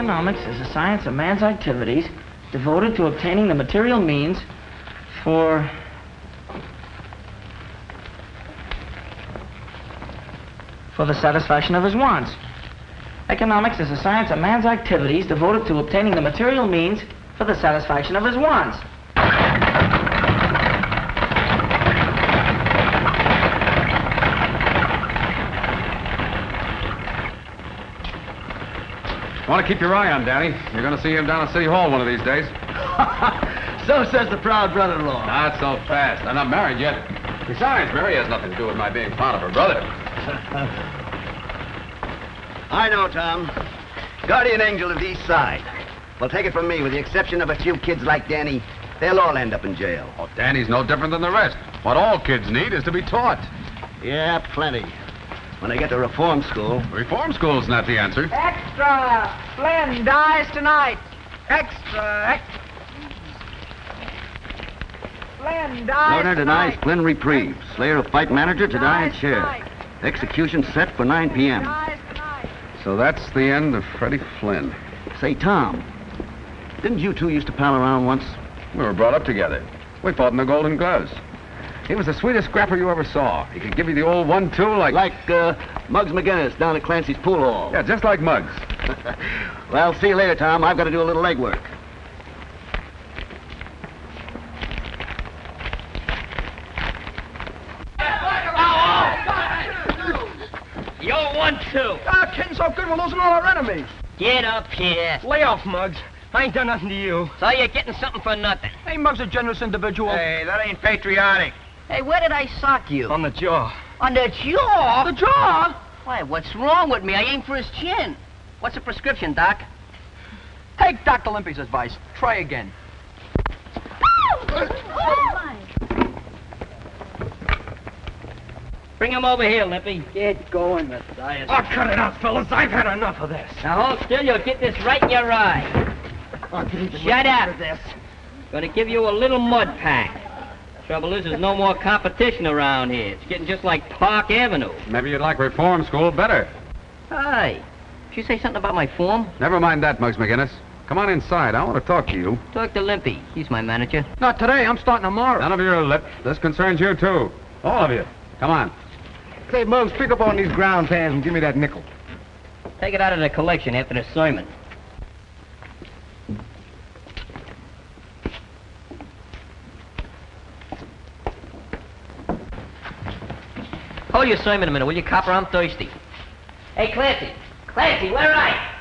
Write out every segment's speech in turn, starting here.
Economics is a science of man's activities devoted to obtaining the material means for the satisfaction of his wants. Economics is a science of man's activities devoted to obtaining the material means for the satisfaction of his wants. Want to keep your eye on Danny. You're going to see him down at City Hall one of these days. So says the proud brother-in-law. Not so fast. I'm not married yet. Besides, Mary has nothing to do with my being fond of her brother. I know, Tom. Guardian angel of the East Side. Well, take it from me, with the exception of a few kids like Danny, they'll all end up in jail. Oh, Danny's no different than the rest. What all kids need is to be taught. Yeah, plenty. When they get to reform school. Reform school's not the answer. Extra! Flynn dies tonight. Extra. Flynn dies Governor denies tonight. Flynn reprieve. Slayer of fight manager to die in chair. Tonight. Execution set for 9 p.m. Dies tonight. So that's the end of Freddie Flynn. Say, Tom, didn't you two used to pal around once? We were brought up together. We fought in the Golden Gloves. He was the sweetest scrapper you ever saw. He could give you the old 1-2 like... Like, Muggs McGinnis down at Clancy's pool hall. Yeah, just like Muggs. Well, see you later, Tom. I've got to do a little legwork. Yo, 1-2. Ah, kidding so good, we're losing all our enemies. Get up here. Lay off, Muggs. I ain't done nothing to you. So you're getting something for nothing. Hey, Muggs a generous individual. Hey, that ain't patriotic. Hey, where did I sock you? On the jaw. On the jaw? The jaw? Why, what's wrong with me? I aimed for his chin. What's the prescription, Doc? Take Dr. Limpy's advice. Try again. Bring him over here, Limpy. Get going, Matthias. Oh, cut it out, fellas. I've had enough of this. Now hold still, you'll get this right in your eye. Shut up. This. Gonna give you a little mud pack. Trouble is, there's no more competition around here. It's getting just like Park Avenue. Maybe you'd like reform school better. Hi. Did you say something about my form? Never mind that, Muggs McGinnis. Come on inside. I want to talk to you. Talk to Limpy. He's my manager. Not today. I'm starting tomorrow. None of your lip. This concerns you, too. All of you. Come on. Say, Muggs, pick up on these ground pans and give me that nickel. Take it out of the collection after the sermon. Hold your sermon a minute, will you, copper? I'm thirsty. Hey, Clancy. Clancy, where are I?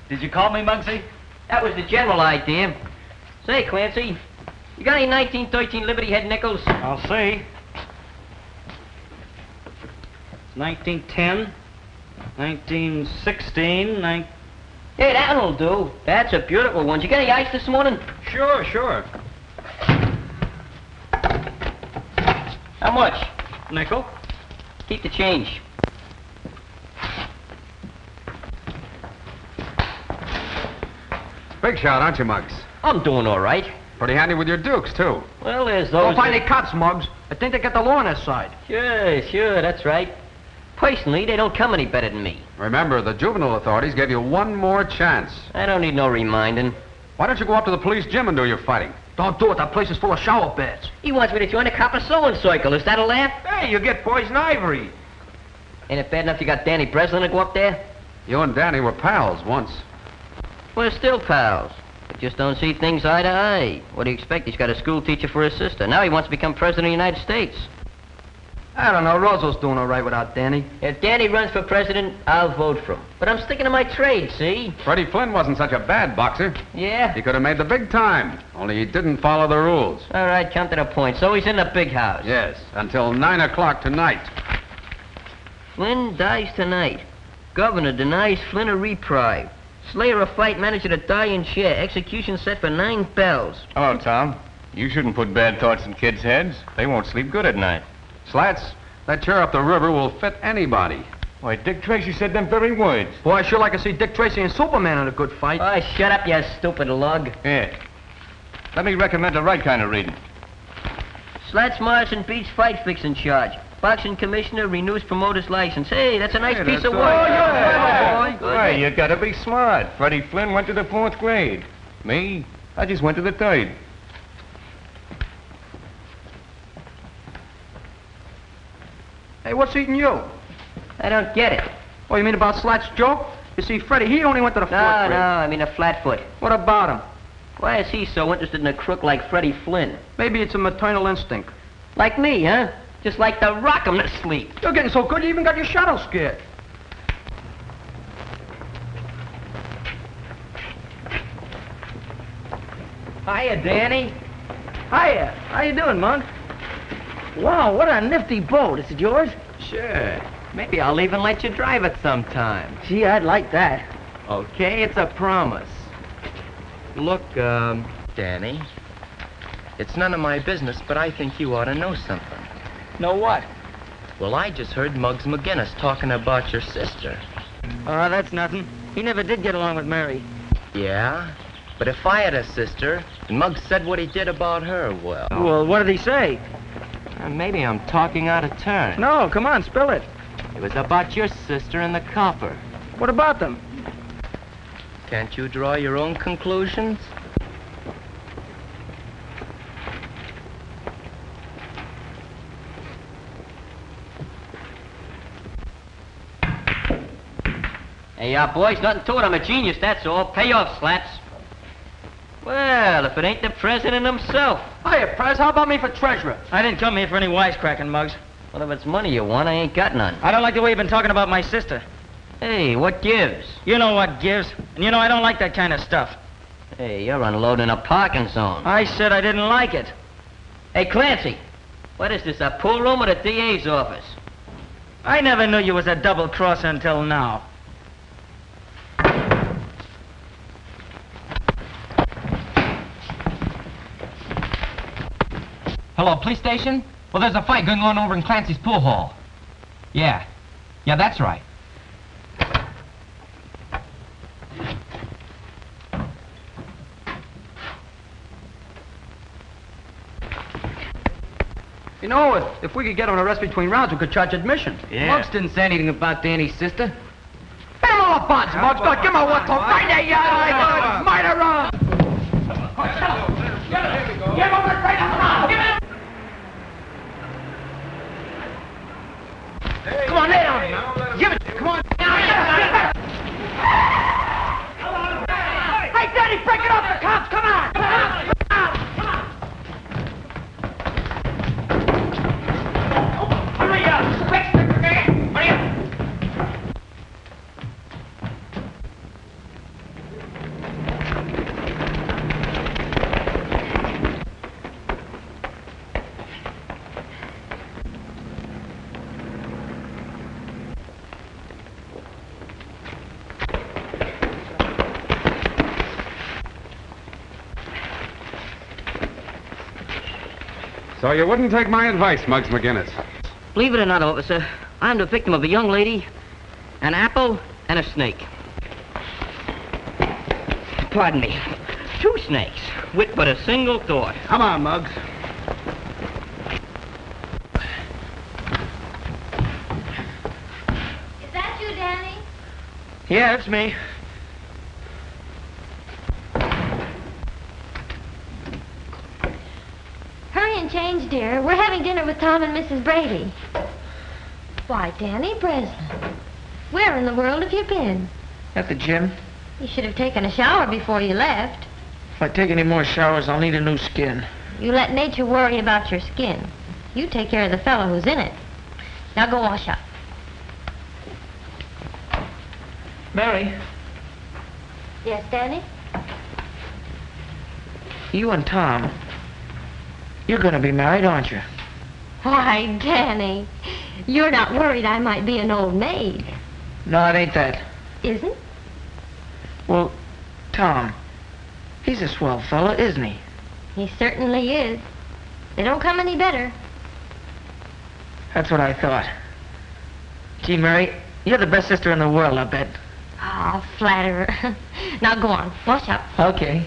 Did you call me, Muggsy? That was the general idea. Say, Clancy, you got any 1913 Liberty Head nickels? I'll see. 1910, 1916, Hey, that'll do. That's a beautiful one. You got any ice this morning? Sure. How much? Nickel. Keep the change. Big shot, aren't you, Muggs? I'm doing all right. Pretty handy with your dukes, too. Well, there's Don't those... find any cops, Muggs. I think they got the law on their side. Sure, that's right. Personally, they don't come any better than me. Remember, the juvenile authorities gave you one more chance. I don't need no reminding. Why don't you go up to the police gym and do your fighting? Don't do it. That place is full of shower beds. He wants me to join the copper sewing circle. Is that a laugh? Hey, you get poison ivory. Ain't it bad enough you got Danny Breslin to go up there? You and Danny were pals once. We're still pals. But just don't see things eye to eye. What do you expect? He's got a school teacher for his sister. Now he wants to become president of the United States. I don't know. Roosevelt doing all right without Danny. If Danny runs for president, I'll vote for him. But I'm sticking to my trade, see? Freddie Flynn wasn't such a bad boxer. Yeah? He could have made the big time, only he didn't follow the rules. All right, come to the point. So he's in the big house. Yes, until 9 o'clock tonight. Flynn dies tonight. Governor denies Flynn a reprieve. Slayer of fight manager to die in chair. Execution set for 9 bells. Hello, Tom. You shouldn't put bad thoughts in kids' heads. They won't sleep good at night. Slats, that chair up the river will fit anybody. Why, Dick Tracy said them very words. Boy, I sure like to see Dick Tracy and Superman in a good fight. Oh, shut up, you stupid lug. Yeah. Let me recommend the right kind of reading. Slats Morrison beats fight fixing charge. Boxing commissioner renews promoter's license. Hey, that's a nice piece of work. Oh, yeah. Boy. Why, you gotta be smart. Freddie Flynn went to the 4th grade. Me, I just went to the 3rd. Hey, what's eating you? I don't get it. Oh, you mean about Slat's joke? You see, Freddie, he only went to the 4th grade. No, I mean a flatfoot. What about him? Why is he so interested in a crook like Freddie Flynn? Maybe it's a maternal instinct. Like me, huh? Just like to rock him to sleep. You're getting so good you even got your shadow scared. Hiya, Danny. Hiya. How you doing, Mug? Wow, what a nifty boat. Is it yours? Sure. Maybe I'll even let you drive it sometime. Gee, I'd like that. Okay, it's a promise. Look, Danny, it's none of my business, but I think you ought to know something. Know what? Well, I just heard Muggs McGinnis talking about your sister. Oh, that's nothing. He never did get along with Mary. Yeah? But if I had a sister, and Muggs said what he did about her, well... Well, what did he say? Maybe I'm talking out of turn. No, come on, spill it. It was about your sister and the copper. What about them? Can't you draw your own conclusions? Hey, boys, nothing to it. I'm a genius, that's all. Pay off, Slats. Well, if it ain't the president himself. Hiya, Prez. How about me for treasurer? I didn't come here for any wisecracking, Muggs. Well, if it's money you want, I ain't got none. I don't like the way you've been talking about my sister. Hey, what gives? You know what gives. And you know I don't like that kind of stuff. Hey, you're unloading a parking zone. I said I didn't like it. Hey, Clancy, what is this, a pool room or the DA's office? I never knew you was a double-crosser until now. Hello, police station? Well, there's a fight going on over in Clancy's pool hall. Yeah. Yeah, that's right. You know, if we could get him an arrest between rounds, we could charge admission. Muggs didn't say anything about Danny's sister. Hit him all at once, Muggs. Don't give him a one to right there, you murderer! Give him the right now! Give him! Come on, lay down! Give it! Come on! Hey, Danny, break it off the cops! Come on! Come on! Hurry up! Quick! Hurry up! So you wouldn't take my advice, Muggs McGinnis. Believe it or not, officer, I'm the victim of a young lady, an apple, and a snake. Pardon me. 2 snakes, with but a single thought. Come on, Muggs. Is that you, Danny? Yeah, it's me. Hurry and change, dear. We're having dinner with Tom and Mrs. Brady. Why, Danny Breslin, where in the world have you been? At the gym. You should have taken a shower before you left. If I take any more showers, I'll need a new skin. You let nature worry about your skin. You take care of the fellow who's in it. Now go wash up. Mary, Yes, Danny? you and Tom, you're gonna be married, aren't you? Why, Danny, you're not worried I might be an old maid, No, it ain't that. isn't? Well, Tom, he's a swell fella, isn't he? He certainly is. They don't come any better. That's what I thought. Gee, Mary, you're the best sister in the world, I bet. Oh, flatterer. Now go on, wash up. Okay.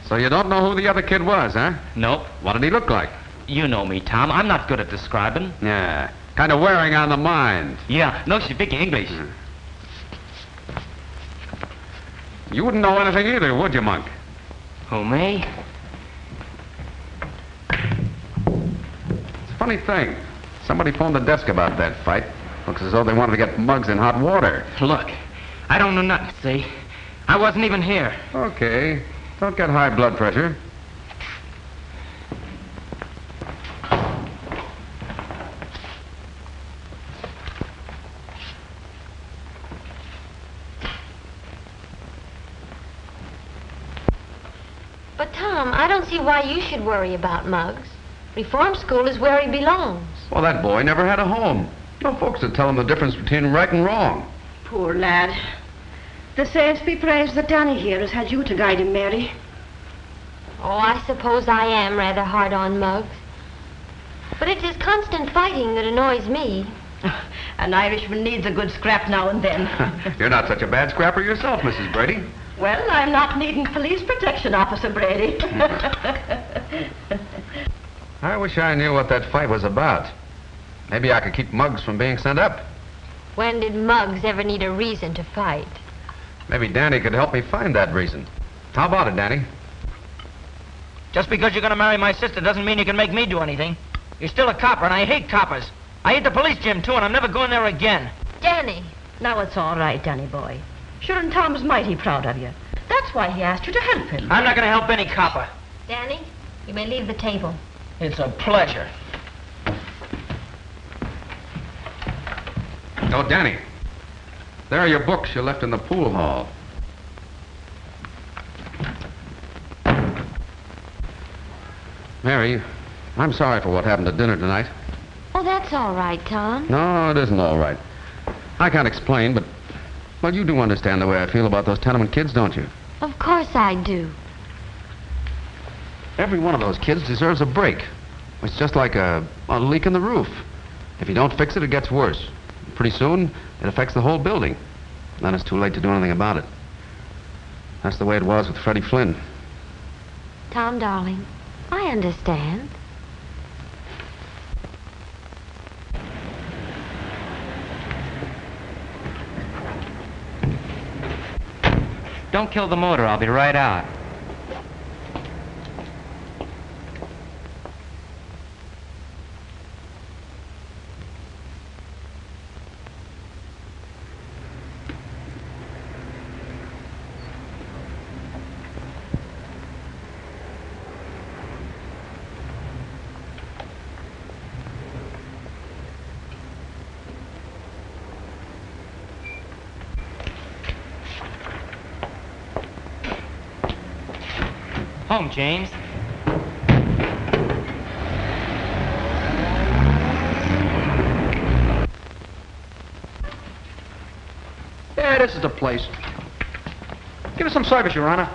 So you don't know who the other kid was, huh? Nope. What did he look like? You know me, Tom. I'm not good at describing. Yeah, kind of wearing on the mind. Yeah, no speak English. You wouldn't know anything either, would you, Monk? Who, me? It's a funny thing. Somebody phoned the desk about that fight. Looks as though they wanted to get Muggs in hot water. Look, I don't know nothing, see? I wasn't even here. Okay, don't get high blood pressure. But, Tom, I don't see why you should worry about Muggs. Reform school is where he belongs. Well, that boy never had a home. No folks to tell him the difference between right and wrong. Poor lad. The saints be praised that Danny here has had you to guide him, Mary. Oh, I suppose I am rather hard on Muggs. But it's his constant fighting that annoys me. An Irishman needs a good scrap now and then. You're not such a bad scrapper yourself, Mrs. Brady. Well, I'm not needing police protection, Officer Brady. I wish I knew what that fight was about. Maybe I could keep Muggs from being sent up. When did Muggs ever need a reason to fight? Maybe Danny could help me find that reason. How about it, Danny? Just because you're going to marry my sister doesn't mean you can make me do anything. You're still a copper, and I hate coppers. I hate the police gym, too, and I'm never going there again. Danny. Now it's all right, Danny boy. Sure, and Tom's mighty proud of you. That's why he asked you to help him. I'm not going to help any copper. Danny, you may leave the table. It's a pleasure. Oh, Danny. There are your books you left in the pool hall. Mary, I'm sorry for what happened at dinner tonight. Oh, that's all right, Tom. No, it isn't all right. I can't explain, but... Well, you do understand the way I feel about those tenement kids, don't you? Of course I do. Every one of those kids deserves a break. It's just like a leak in the roof. If you don't fix it, it gets worse. Pretty soon, it affects the whole building. Then it's too late to do anything about it. That's the way it was with Freddie Flynn. Tom, darling, I understand. Don't kill the motor. I'll be right out. Home, James. Yeah, this is the place. Give us some service, Your Honor.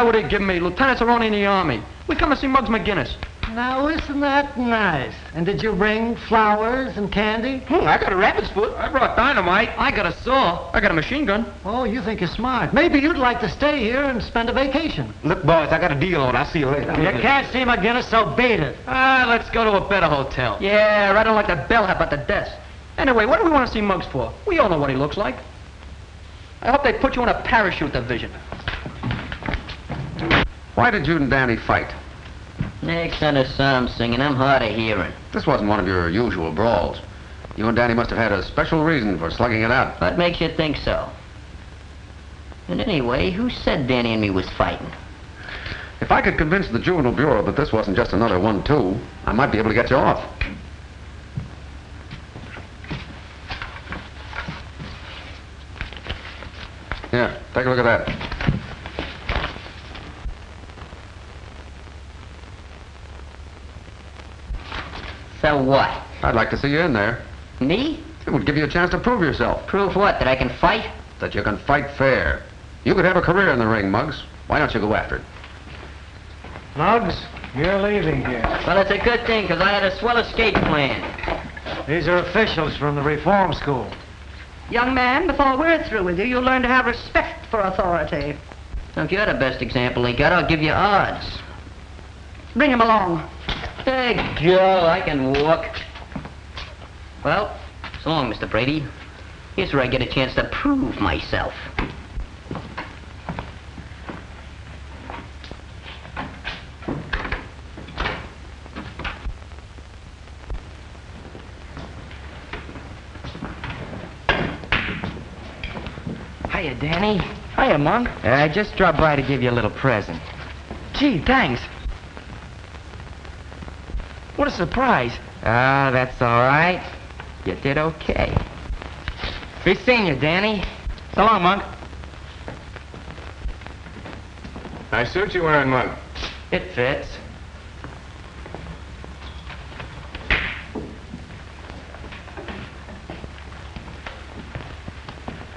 What are you giving me? Lieutenants are only in the Army. We come to see Muggs McGinnis. Now, isn't that nice? And did you bring flowers and candy? I got a rabbit's foot. I brought dynamite. I got a saw. I got a machine gun. Oh, you think you're smart. Maybe you'd like to stay here and spend a vacation. Look, boys, I got a deal on. I'll see you later. You can't see McGinnis, so beat it. Let's go to a better hotel. Yeah, right on like the bellhop at the desk. Anyway, what do we want to see Muggs for? We all know what he looks like. I hope they put you in a parachute division. Why did you and Danny fight? Next on a psalm singing, I'm hard of hearing. This wasn't one of your usual brawls. You and Danny must have had a special reason for slugging it out. What makes you think so? And anyway, who said Danny and me was fighting? If I could convince the Juvenile Bureau that this wasn't just another 1-2, I might be able to get you off. Here, take a look at that. So what? I'd like to see you in there. Me? It would give you a chance to prove yourself. Prove what? That I can fight? That you can fight fair. You could have a career in the ring, Muggs. Why don't you go after it? Muggs, you're leaving here. Well, it's a good thing, because I had a swell escape plan. These are officials from the reform school. Young man, before we're through with you, you'll learn to have respect for authority. Now, if you're the best example he got, I'll give you odds. Bring him along. Hey, Joe, I can walk. Well, so long, Mr. Brady. Here's where I get a chance to prove myself. Hiya, Danny. Hiya, Monk. I just dropped by to give you a little present. Gee, thanks. What a surprise. Ah, that's all right. You did okay. Be seeing you, Danny. So long, Monk. Nice suit you're wearing, Monk. It fits.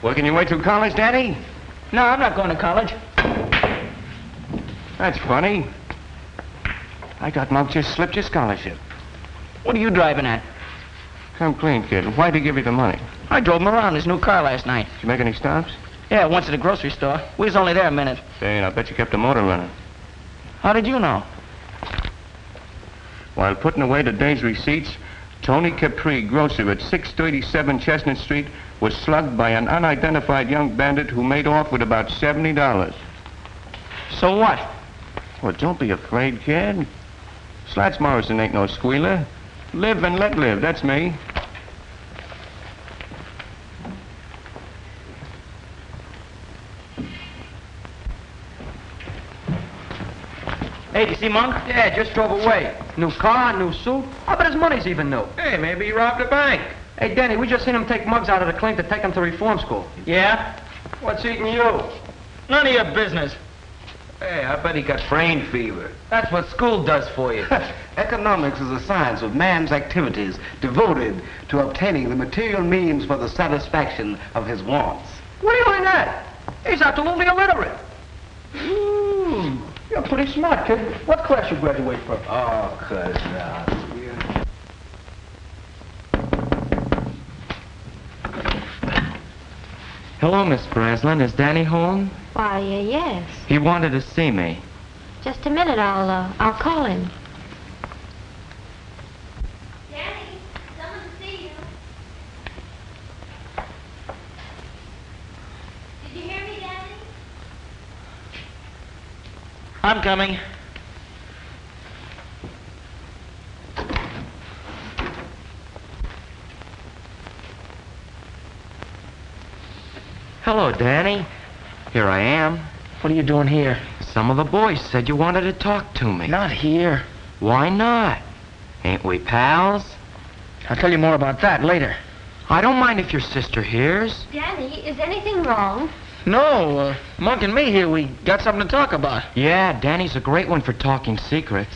Working your way through college, Daddy? No, I'm not going to college. That's funny. I thought Monk just slipped your scholarship. What are you driving at? Come clean, kid. Why'd he give you the money? I drove him around his new car last night. Did you make any stops? Yeah, once at the grocery store. We was only there a minute. Say, I bet you kept the motor running. How did you know? While putting away today's receipts, Tony Capri, grocer at 637 Chestnut Street, was slugged by an unidentified young bandit who made off with about $70. So what? Well, don't be afraid, kid. Slats Morrison ain't no squealer. Live and let live, that's me. Hey, did you see Monk? Yeah, just drove away. New car, new suit. I bet his money's even new. Hey, maybe he robbed a bank. Hey, Danny, we just seen him take Muggs out of the clink to take him to reform school. Yeah? What's eating you? None of your business. Hey, I bet he got brain fever. That's what school does for you. Economics is a science of man's activities devoted to obtaining the material means for the satisfaction of his wants. What are you doing at? He's absolutely illiterate. You're pretty smart, kid. What class you graduate from? Oh, cuz, Hello, Miss Breslin. Is Danny home? Why, yes. He wanted to see me. Just a minute, I'll call him. Danny, someone to see you. Did you hear me, Danny? I'm coming. Hello, Danny. Here I am. What are you doing here? Some of the boys said you wanted to talk to me. Not here. Why not? Ain't we pals? I'll tell you more about that later. I don't mind if your sister hears. Danny, is anything wrong? No, Monk and me here, we got something to talk about. Yeah, Danny's a great one for talking secrets.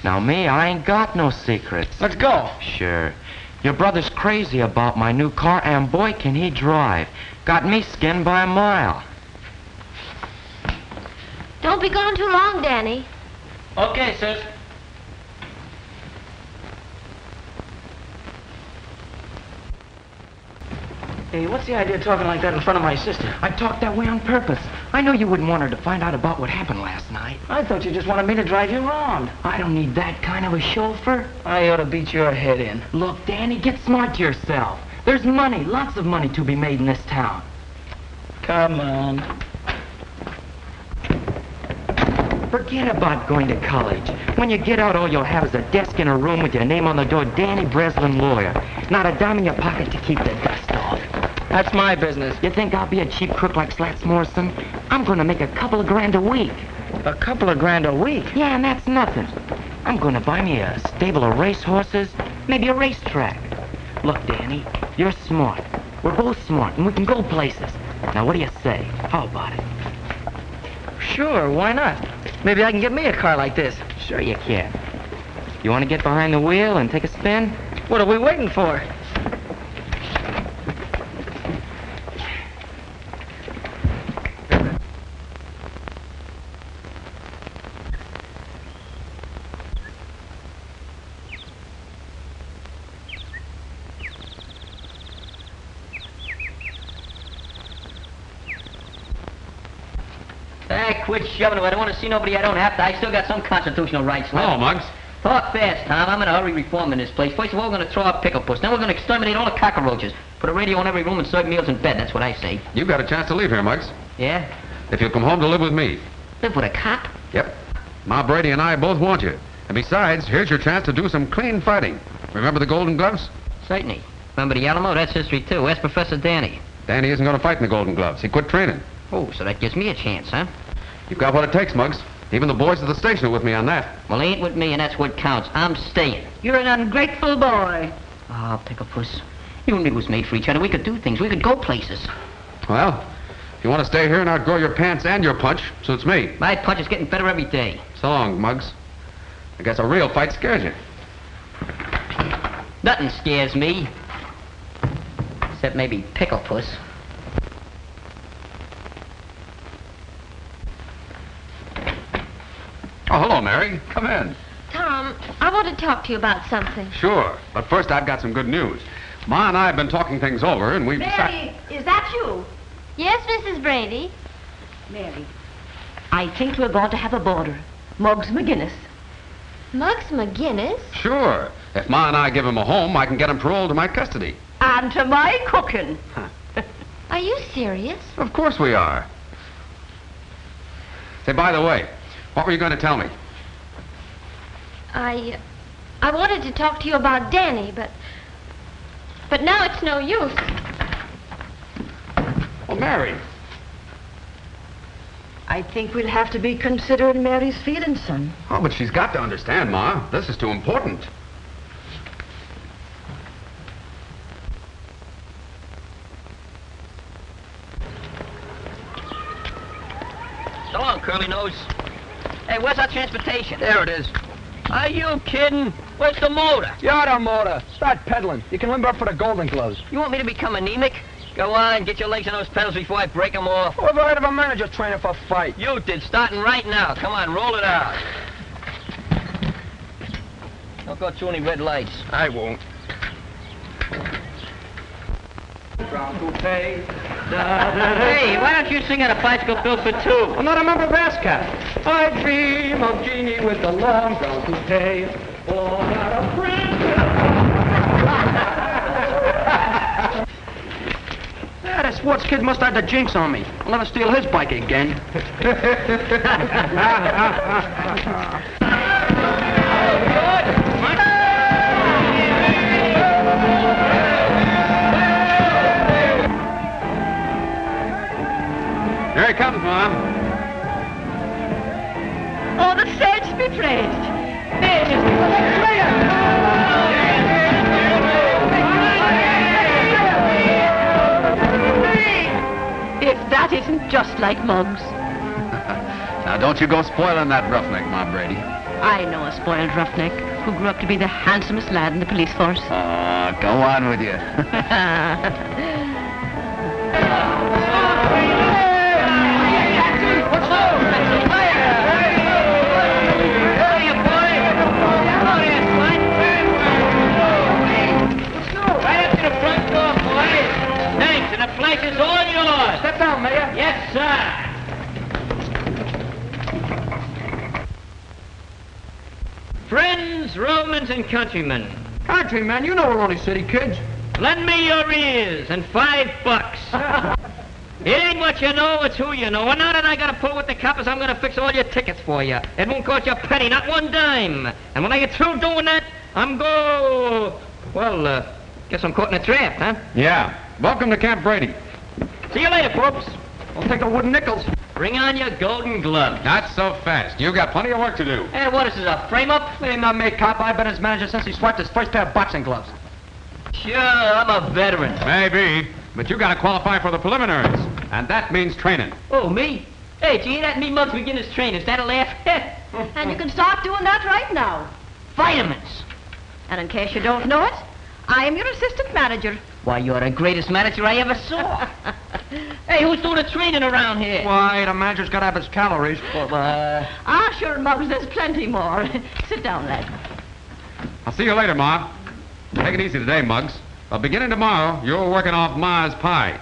Now me, I ain't got no secrets. Let's go. Sure. Your brother's crazy about my new car, and boy, can he drive. Got me skinned by a mile. Don't be gone too long, Danny. Okay, sis. Hey, what's the idea of talking like that in front of my sister? I talked that way on purpose. I know you wouldn't want her to find out about what happened last night. I thought you just wanted me to drive you around. I don't need that kind of a chauffeur. I ought to beat your head in. Look, Danny, get smart yourself. There's money, lots of money to be made in this town. Come on. Forget about going to college. When you get out, all you'll have is a desk in a room with your name on the door, Danny Breslin, lawyer. Not a dime in your pocket to keep the dust off. That's my business. You think I'll be a cheap crook like Slats Morrison? I'm gonna make a couple of grand a week. A couple of grand a week? Yeah, and that's nothing. I'm gonna buy me a stable of race horses, maybe a racetrack. Look, Danny, you're smart. We're both smart, and we can go places. Now, what do you say? How about it? Sure, why not? Maybe I can get me a car like this. Sure you can. You want to get behind the wheel and take a spin? What are we waiting for? Quit shoving it. I don't want to see nobody I don't have to. I still got some constitutional rights left. Hello, Muggs. Talk fast, Tom. I'm in a hurry reforming this place. First of all, we're going to throw out Pickle Puss. Then we're going to exterminate all the cockroaches. Put a radio in every room and serve meals in bed. That's what I say. You've got a chance to leave here, Muggs. Yeah? If you'll come home to live with me. Live with a cop? Yep. Ma Brady and I both want you. And besides, here's your chance to do some clean fighting. Remember the Golden Gloves? Certainly. Remember the Alamo? That's history, too. Ask Professor Danny. Danny isn't going to fight in the Golden Gloves. He quit training. Oh, so that gives me a chance, huh? You've got what it takes, Muggs. Even the boys at the station are with me on that. Well, he ain't with me, and that's what counts. I'm staying. You're an ungrateful boy. Oh, Pickle Puss. You and me was made for each other. We could do things. We could go places. Well, if you want to stay here and outgrow your pants and your punch, suits me. My punch is getting better every day. So long, Muggs. I guess a real fight scares you. Nothing scares me. Except maybe Pickle Puss. Oh, hello, Mary. Come in. Tom, I want to talk to you about something. Sure. But first, I've got some good news. Ma and I have been talking things over, and we've Mary, is that you? Yes, Mrs. Brady. Mary, I think we're going to have a boarder. Muggs McGinnis. Muggs McGinnis? Sure. If Ma and I give him a home, I can get him paroled to my custody. And to my cooking. Are you serious? Of course we are. Say, by the way, what were you going to tell me? I wanted to talk to you about Danny, but now it's no use. Well, Mary. I think we'll have to be considering Mary's feelings, son. Oh, but she's got to understand, Ma. This is too important. So long, Curly Nose. Hey, where's our transportation? There it is. Are you kidding? Where's the motor? You're the motor. Start pedaling. You can limber up for the Golden Gloves. You want me to become anemic? Go on, get your legs on those pedals before I break them off. Who ever heard of a manager training for a fight? You did, starting right now. Come on, roll it out. Don't go through any red lights. I won't. Hey, why don't you sing out a bicycle bill for two? I'm not a member of ASCAP. I dream of Jeannie with the long brown toupee. Oh, not a friend. Yeah, that sports kid must have the jinx on me. I'll never steal his bike again. Here he comes, Mom. Oh, the saints be praised. There, if that isn't just like Muggs. Now, don't you go spoiling that roughneck, Ma Brady. I know a spoiled roughneck who grew up to be the handsomest lad in the police force. Go on with you. The place is all yours. Step down, Mayor. Yes, sir. Friends, Romans, and countrymen, Countryman, you know we're only city kids. lend me your ears and $5. It ain't what you know, it's who you know. And now that I got to pull with the coppers, I'm going to fix all your tickets for you. It won't cost you a penny, not one dime. And when I get through doing that, guess I'm caught in a trap, huh? Yeah. Welcome to Camp Brady. See you later, folks. I'll take the wooden nickels. Bring on your golden gloves. Not so fast. You've got plenty of work to do. Hey, what is this, a frame-up? Ain't not me, cop. I've been his manager since he swiped his first pair of boxing gloves. Sure, I'm a veteran. Maybe, but you got to qualify for the preliminaries, and that means training. Oh, me? Hey, gee, that me Muggs McGinnis train. Is that a laugh? And you can start doing that right now. Vitamins. And in case you don't know it, I am your assistant manager. Why, you're the greatest manager I ever saw. Hey, who's doing the training around here? Why, the manager's got to have his calories. Sure, Muggs, there's plenty more. Sit down, lad. I'll see you later, Ma. Take it easy today, Muggs. But beginning tomorrow, you're working off Ma's pie.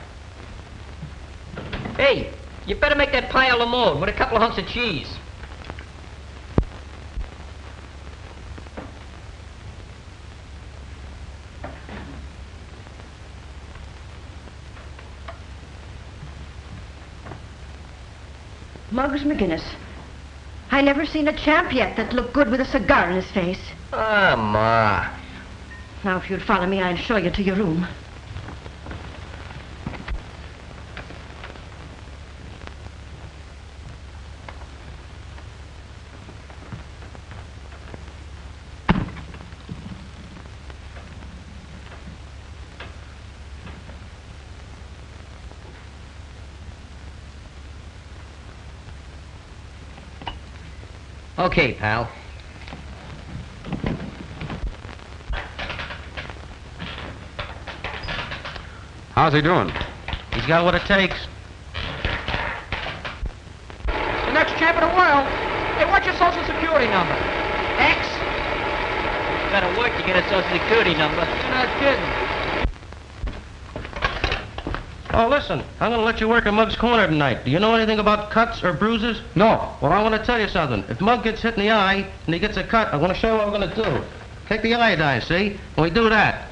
Hey, you better make that pie a la mode with a couple of hunks of cheese. Muggs McGinnis. I never seen a champ yet that looked good with a cigar in his face. Ah, Ma. Now, if you'd follow me, I'll show you to your room. Okay, pal. How's he doing? He's got what it takes. The next champ of the world. Hey, what's your social security number? X? Gotta work to get a social security number. You're not kidding. Oh, listen, I'm gonna let you work at Mug's corner tonight. Do you know anything about cuts or bruises? No. Well, I want to tell you something. If Mug gets hit in the eye and he gets a cut, I'm gonna show you what we're gonna do. Take the iodine, see? And we do that.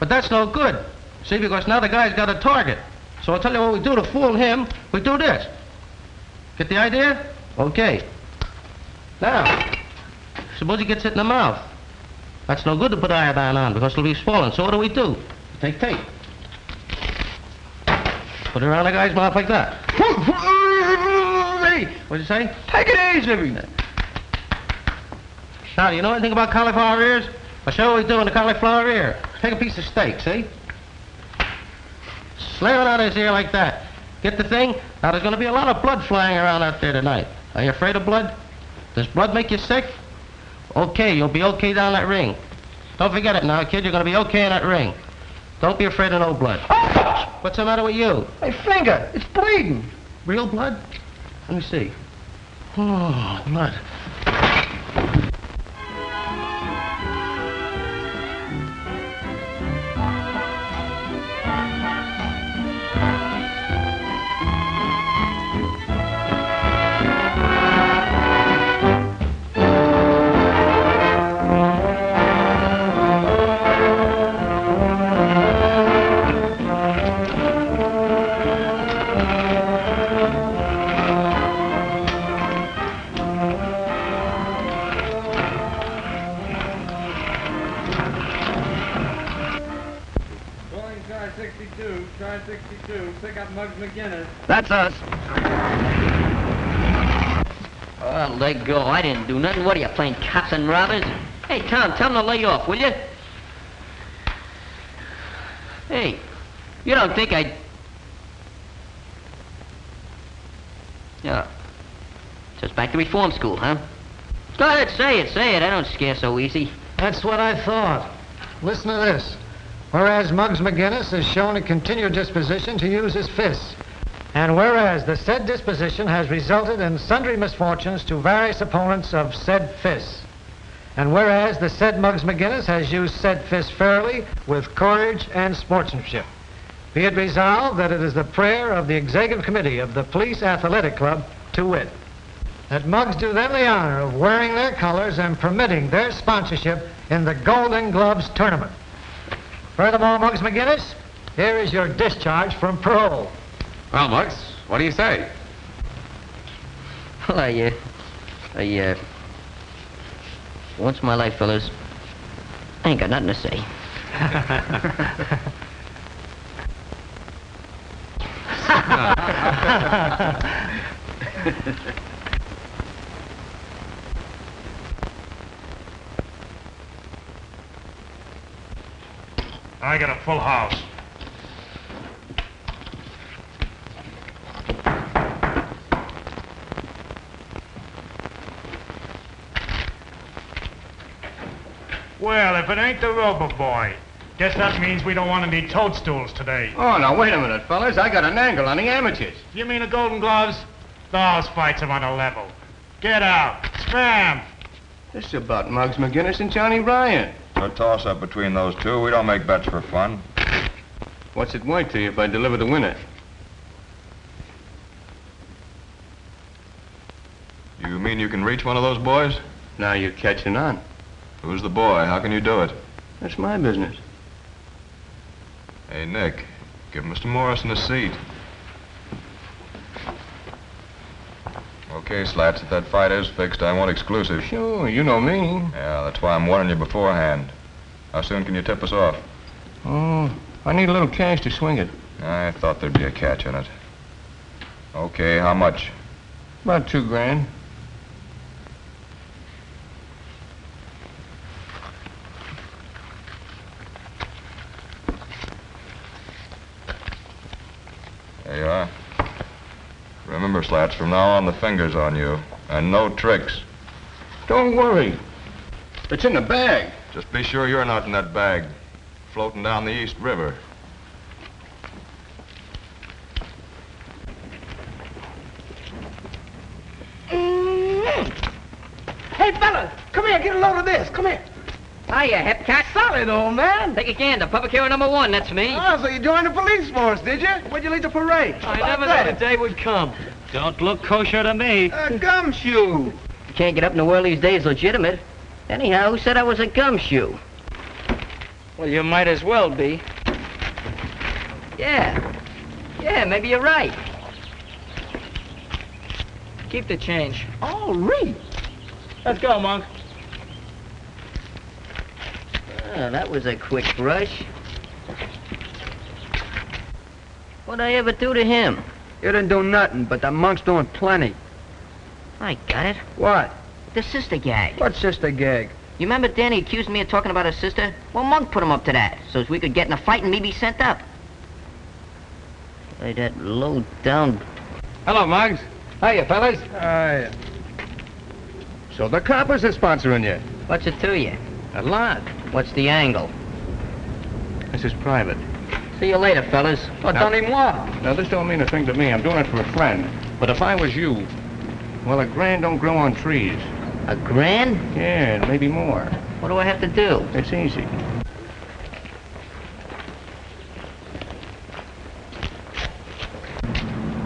But that's no good. See, because now the guy's got a target. So I'll tell you what we do to fool him. We do this. Get the idea? Okay. Now, suppose he gets hit in the mouth. That's no good to put iodine on because it'll be swollen. So what do? Take tape. Put it around the guy's mouth like that. Hey, what'd you say? Take it easy. Now, do you know anything about cauliflower ears? I'll show you what we do in the cauliflower ear. Take a piece of steak, see? Slam it out his ear like that. Get the thing? Now, there's going to be a lot of blood flying around out there tonight. Are you afraid of blood? Does blood make you sick? Okay, you'll be okay down that ring. Don't forget it now, kid. You're going to be okay in that ring. Don't be afraid of no blood. What's the matter with you? My finger. It's bleeding. Real blood? Let me see. Oh, blood. That's us. Oh, let go. I didn't do nothing. What are you, playing cops and robbers? Hey, Tom, tell him to lay off, will you? Hey, you don't think I'd... Yeah. Just back to reform school, huh? Go ahead, say it. I don't scare so easy. That's what I thought. Listen to this. Whereas Muggs McGinnis has shown a continued disposition to use his fists, and whereas the said disposition has resulted in sundry misfortunes to various opponents of said fists, and whereas the said Muggs McGinnis has used said fists fairly, with courage and sportsmanship, be it resolved that it is the prayer of the Executive Committee of the Police Athletic Club, to wit, that Muggs do them the honor of wearing their colors and permitting their sponsorship in the Golden Gloves tournament. Furthermore, Muggs McGinnis, here is your discharge from parole. Well, Muggs, what do you say? Well, once in my life, fellas, I ain't got nothing to say. I got a full house. Well, if it ain't the Rover Boy, guess that means we don't want any toadstools today. Oh, now, wait a minute, fellas. I got an angle on the amateurs. You mean the Golden Gloves? Those fights are on a level. Get out. Scram. This is about Muggs McGinnis and Johnny Ryan. A toss-up between those two. We don't make bets for fun. What's it worth to you if I deliver the winner? You mean you can reach one of those boys? Now you're catching on. Who's the boy? How can you do it? That's my business. Hey, Nick, give Mr. Morrison a seat. Okay, Slats, if that fight is fixed, I want exclusive. Sure, you know me. Yeah, that's why I'm warning you beforehand. How soon can you tip us off? Oh, I need a little cash to swing it. I thought there'd be a catch in it. Okay, how much? About $2,000. There you are. Remember, Slats, from now on the finger's on you. And no tricks. Don't worry. It's in the bag. Just be sure you're not in that bag. Floating down the East River. Hey, fella, come here, get a load of this. Come here. Hiya, Hepcat. Solid, old man. Take a gander. Public hero number 1, that's me. Oh, so you joined the police force, did you? Where'd you lead the parade? I never knew the day would come. Don't look kosher to me. A gumshoe. You can't get up in the world these days legitimate. Anyhow, who said I was a gumshoe? Well, you might as well be. Yeah, maybe you're right. Keep the change. All right. Let's go, Monk. Oh, that was a quick rush. What'd I ever do to him? You didn't do nothing, but the monk's doing plenty. I got it. What? The sister gag. What sister gag? You remember Danny accused me of talking about his sister? Well, Monk put him up to that, so as we could get in a fight and me be sent up. Hey, that low down... Hello, Muggs. Hiya, fellas. Hiya. So the coppers are sponsoring you. What's it to you? A lot. What's the angle? This is private. See you later, fellas. Now- Don't even walk. Now, this don't mean a thing to me. I'm doing it for a friend. But if I was you, well, $1,000 don't grow on trees. $1,000? Yeah, and maybe more. What do I have to do? It's easy.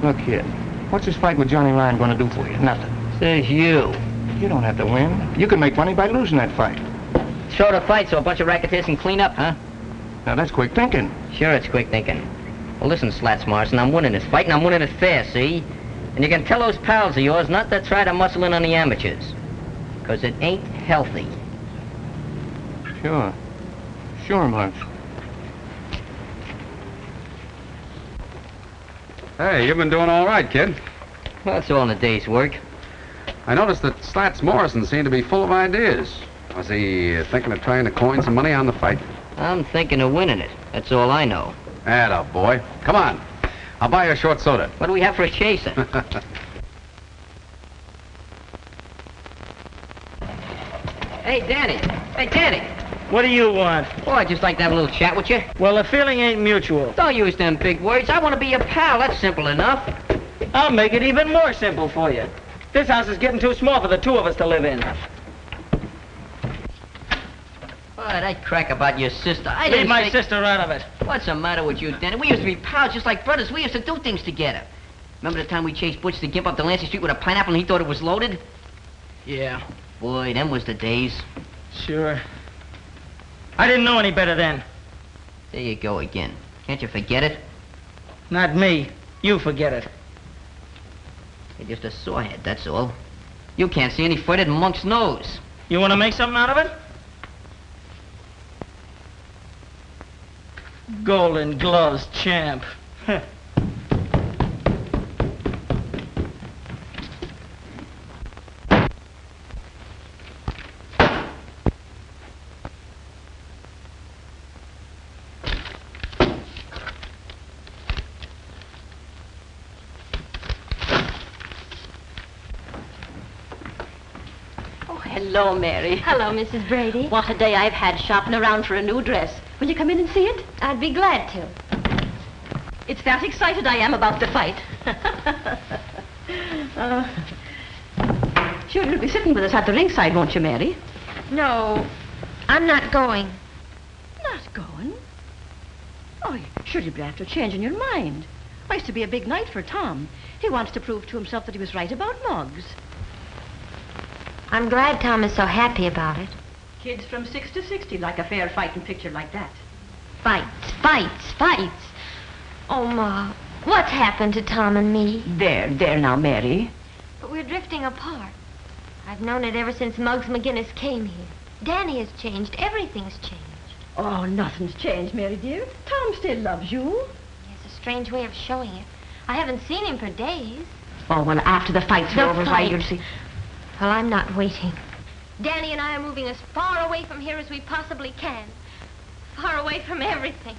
Look here. What's this fight with Johnny Ryan going to do for you? Nothing. Says you. You don't have to win. You can make money by losing that fight. Show the fight so a bunch of racketeers can clean up, huh? Now, that's quick thinking. Sure, it's quick thinking. Well, listen, Slats Morrison, I'm winning this fight, and I'm winning it fair, see? And you can tell those pals of yours not to try to muscle in on the amateurs. Because it ain't healthy. Sure. Sure, Muggs. Hey, you've been doing all right, kid. Well, that's all in a day's work. I noticed that Slats Morrison seemed to be full of ideas. Was he thinking of trying to coin some money on the fight? I'm thinking of winning it. That's all I know. Atta boy. Come on. I'll buy you a short soda. What do we have for a chaser? Hey, Danny. Hey, Danny. What do you want? Oh, I'd just like to have a little chat with you. Well, the feeling ain't mutual. Don't use them big words. I want to be your pal. That's simple enough. I'll make it even more simple for you. This house is getting too small for the two of us to live in. Oh, that crack about your sister. I Leave didn't my say... sister out of it. What's the matter with you, Danny? We used to be pals just like brothers. We used to do things together. Remember the time we chased Butch the Gimp up Delancey Street with a pineapple and he thought it was loaded? Yeah. Boy, them was the days. Sure. I didn't know any better then. There you go again. Can't you forget it? Not me. You forget it. You're just a sorehead, that's all. You can't see any further than Monk's nose. You want to make something out of it? Golden Gloves champ. Hello, Mary. Hello, Mrs. Brady. What a day I've had shopping around for a new dress. Will you come in and see it? I'd be glad to. It's that excited I am about the fight. Sure, you'll be sitting with us at the ringside, won't you, Mary? No, I'm not going. Not going? Oh, sure, you'll be after changing your mind. Oh, it's to be a big night for Tom. He wants to prove to himself that he was right about Muggs. I'm glad Tom is so happy about it. Kids from 6 to 60 like a fair fighting picture like that. Fights, fights, fights. Oh, Ma, what's happened to Tom and me? There now, Mary. But we're drifting apart. I've known it ever since Muggs McGinnis came here. Danny has changed. Everything's changed. Oh, nothing's changed, Mary dear. Tom still loves you. He has a strange way of showing it. I haven't seen him for days. Oh, well, after the fight's over, why you'll see. Well, I'm not waiting. Danny and I are moving as far away from here as we possibly can. Far away from everything.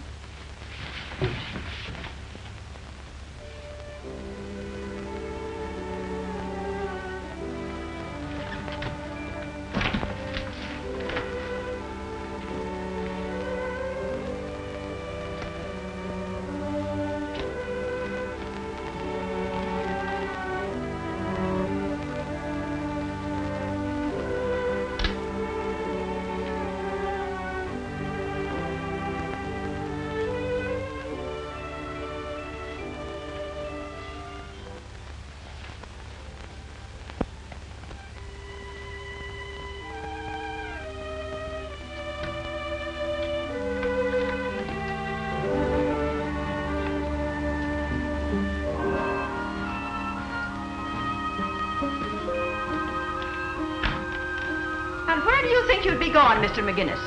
Where do you think you'd be gone, Mr. McGinnis?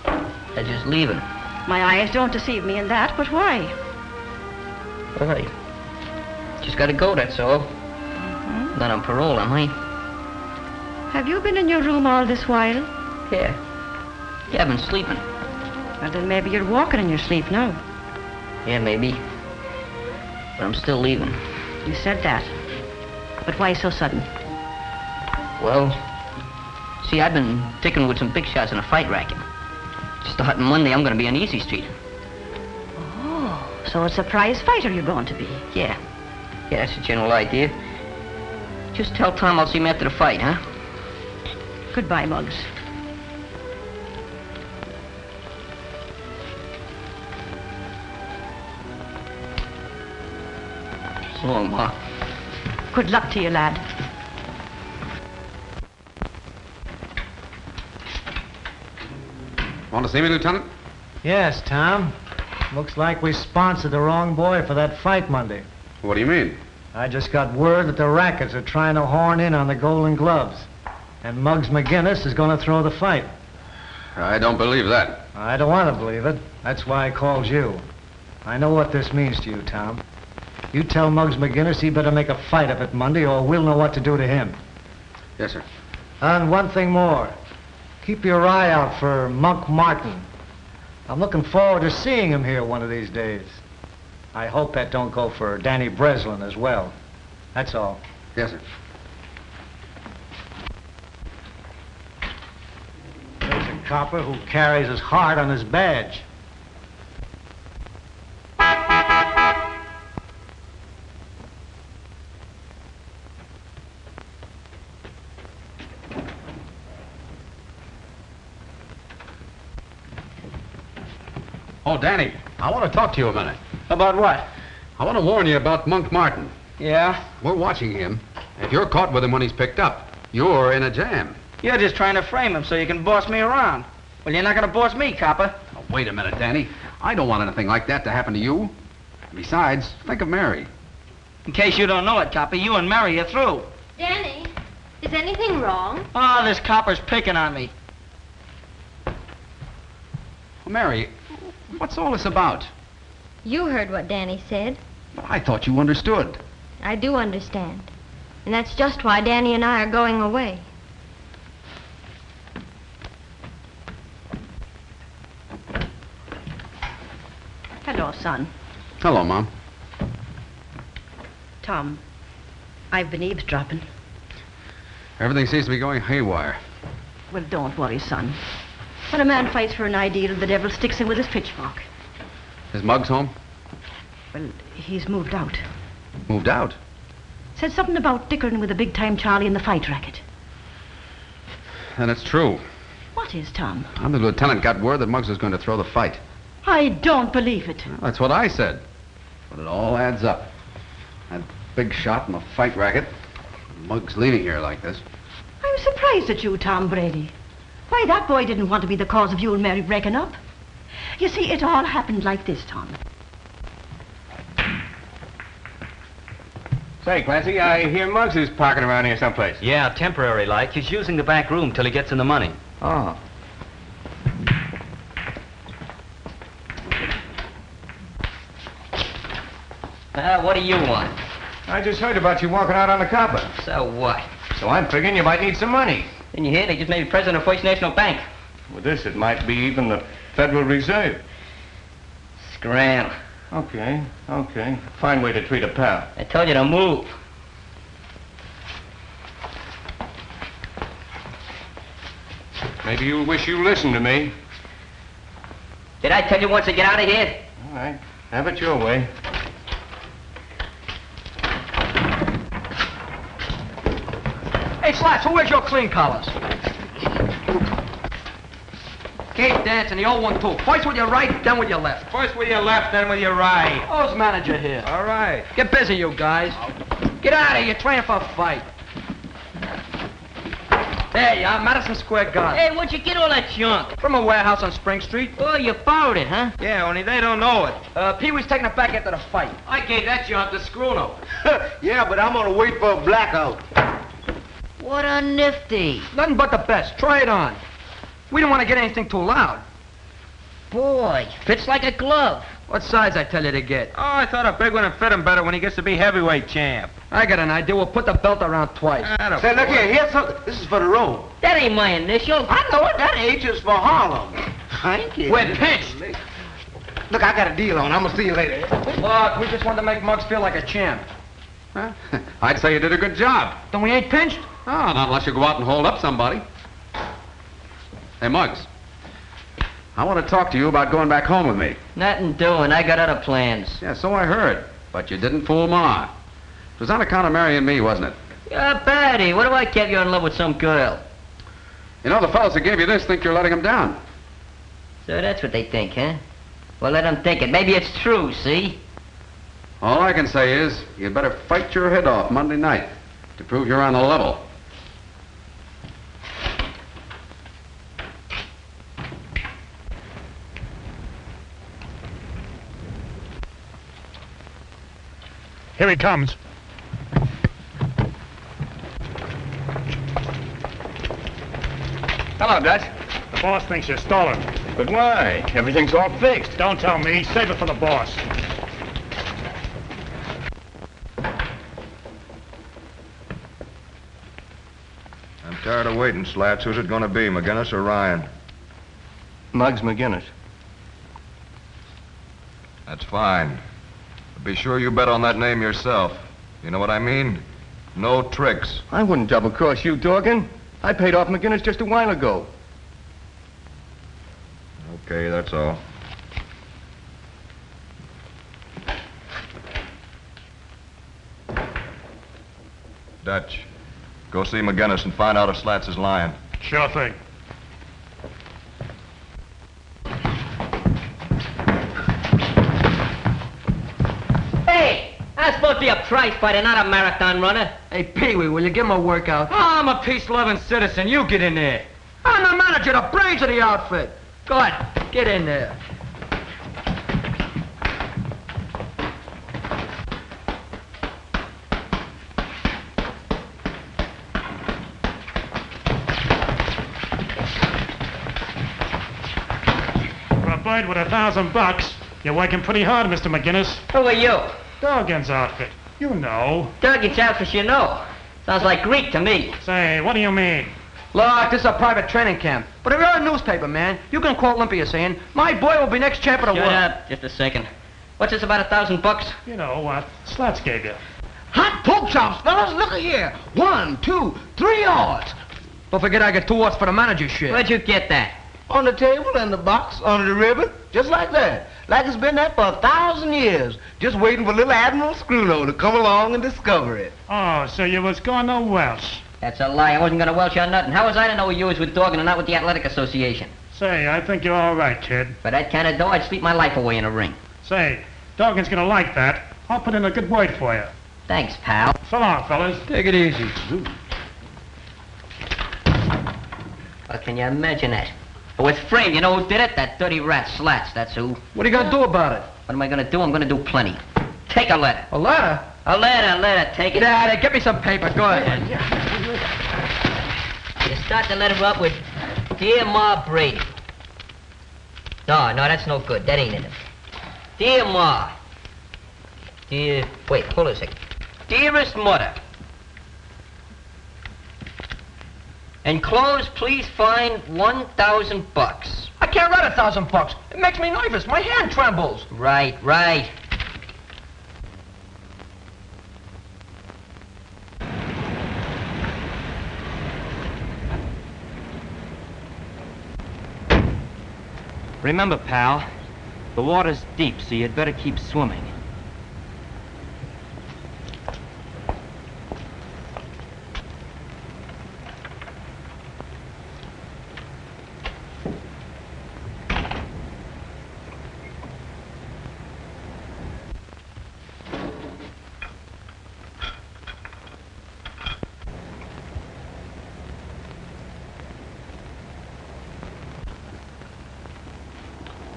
I just leaving. My eyes don't deceive me in that, but why? Well, I just gotta go, that's all. Not on parole, am I? Have you been in your room all this while? Yeah. Yeah, I've been sleeping. Well, then maybe you're walking in your sleep now. Yeah, maybe. But I'm still leaving. You said that. But why so sudden? Well, see, I've been ticking with some big shots in a fight racket. Starting Monday, I'm gonna be on Easy Street. Oh, so it's a prize fighter you're going to be. Yeah. Yeah, that's the general idea. Just tell Tom I'll see him after the fight, huh? Goodbye, Muggs. So long, Ma. Good luck to you, lad. Want to see me, Lieutenant? Yes, Tom. Looks like we sponsored the wrong boy for that fight Monday. What do you mean? I just got word that the Rackets are trying to horn in on the Golden Gloves. And Muggs McGinnis is going to throw the fight. I don't believe that. I don't want to believe it. That's why I called you. I know what this means to you, Tom. You tell Muggs McGinnis he better make a fight of it Monday or we'll know what to do to him. Yes, sir. And one thing more. Keep your eye out for Monk Martin. I'm looking forward to seeing him here one of these days. I hope that don't go for Danny Breslin as well. That's all. Yes, sir. There's a copper who carries his heart on his badge. Oh, Danny, I want to talk to you a minute. About what? I want to warn you about Monk Martin. Yeah? We're watching him. If you're caught with him when he's picked up, you're in a jam. You're just trying to frame him so you can boss me around. Well, you're not going to boss me, copper. Oh, wait a minute, Danny. I don't want anything like that to happen to you. Besides, think of Mary. In case you don't know it, copper, you and Mary are through. Danny, is anything wrong? Oh, this copper's picking on me. Mary, what's all this about? You heard what Danny said. I thought you understood. I do understand. And that's just why Danny and I are going away. Hello, son. Hello, Mom. Tom, I've been eavesdropping. Everything seems to be going haywire. Well, don't worry, son. When a man fights for an ideal, the devil sticks him with his pitchfork. Is Muggs home? Well, he's moved out. Moved out? Said something about dickering with a big-time Charlie in the fight racket. Then it's true. What is, Tom? The lieutenant got word that Muggs was going to throw the fight. I don't believe it. Well, that's what I said. But it all adds up. That big shot in the fight racket. Muggs leaving here like this. I'm surprised at you, Tom Brady. Why, that boy didn't want to be the cause of you and Mary breaking up. You see, it all happened like this, Tom. Say, Clancy, I hear Muggs is parking around here someplace. Yeah, temporary like. He's using the back room till he gets in the money. Oh. What do you want? I just heard about you walking out on the copper. So what? So I'm figuring you might need some money. Didn't you hear they just made me president of First National Bank? With this, it might be even the Federal Reserve. Scram. Okay. Fine way to treat a pal. I told you to move. Maybe you'll wish you listened to me. Did I tell you once to get out of here? All right. Have it your way. Hey, Slats, who wears your clean collars? Keep dancing, the old one, too. First with your right, then with your left. First with your left, then with your right. Who's manager here? All right. Get busy, you guys. Get out of here, you're training for a fight. There you are, Madison Square Garden. Hey, where'd you get all that junk? From a warehouse on Spring Street. Oh, you borrowed it, huh? Yeah, only they don't know it. Pee-wee's taking it back after the fight. I gave that junk to Scruno. Yeah, but I'm gonna wait for a blackout. What a nifty. Nothing but the best. Try it on. We don't want to get anything too loud. Boy, fits like a glove. What size I tell you to get? Oh, I thought a big one would fit him better when he gets to be heavyweight champ. I got an idea. We'll put the belt around twice. Say, look here, here's something. This is for the road. That ain't my initial. I know it. That H is for Harlem. I ain't kidding. We're pinched. Look, I got a deal on. I'm gonna see you later. Look, we just wanted to make Muggs feel like a champ. Huh? I'd say you did a good job. Then we ain't pinched? Oh, not unless you go out and hold up somebody. Hey, Muggs. I want to talk to you about going back home with me. Nothing doing. I got other plans. Yeah, so I heard. But you didn't fool Ma. It was on account of marrying me, wasn't it? Yeah, Patty, what do I care if you're in love with some girl? You know, the fellows that gave you this think you're letting them down. So that's what they think, huh? Well, let them think it. Maybe it's true, see? All I can say is, you'd better fight your head off Monday night to prove you're on the level. Here he comes. Hello, Dutch. The boss thinks you're stolen. But why? Everything's all fixed. Don't tell me. Save it for the boss. I'm tired of waiting, Slats. Who's it going to be, McGinnis or Ryan? Muggs McGinnis. That's fine. But be sure you bet on that name yourself. You know what I mean? No tricks. I wouldn't double-cross you, Dorgan. I paid off McGinnis just a while ago. Okay, that's all. Dutch, go see McGinnis and find out if Slats is lying. Sure thing. Hey, I'm supposed to be a prize fighter, not a marathon runner. Hey, Pee-wee, will you give him a workout? Oh, I'm a peace-loving citizen. You get in there. I'm the manager, the brains of the outfit. Go ahead, get in there. For a bird with $1,000, you're working pretty hard, Mr. McGinnis. Who are you? Dorgan's outfit. You know. Dougie Chaps's, you know. Sounds like Greek to me. Say, what do you mean? Look, this is a private training camp. But if you're a newspaper man, you can quote Olympia saying, my boy will be next champ of the Shut world. up, just a second. What's this about $1,000? You know what Slats gave you. Hot pork chops, fellas. Look at here. 1, 2, 3 yards. Don't forget I get 2 odds for the manager shit. Where'd you get that? On the table and the box, under the ribbon. Just like that. Like it's been there for 1,000 years. Just waiting for little Admiral Scruno to come along and discover it. Oh, so you was going to Welsh. That's a lie. I wasn't going to welch on nothing. How was I to know you was with Dorgan and not with the Athletic Association? Say, I think you're all right, kid. For that kind of dough, I'd sleep my life away in a ring. Say, Dorgan's gonna like that. I'll put in a good word for you. Thanks, pal. So long, fellas. Take it easy. Well, can you imagine that? It was framed. You know who did it? That dirty rat Slats, that's who. What are you gonna do about it? What am I going to do? I'm going to do plenty. Take a letter. A letter? A letter, take it. Daddy, get me some paper. Go ahead. You start the letter up with, Dear Ma Brady. No, that's no good. That ain't in it. Dear Ma. Wait, hold on a second. Dearest Mother. Enclosed, please find $1,000. I can't write $1,000. It makes me nervous. My hand trembles. Right. Remember, pal, the water's deep, so you'd better keep swimming.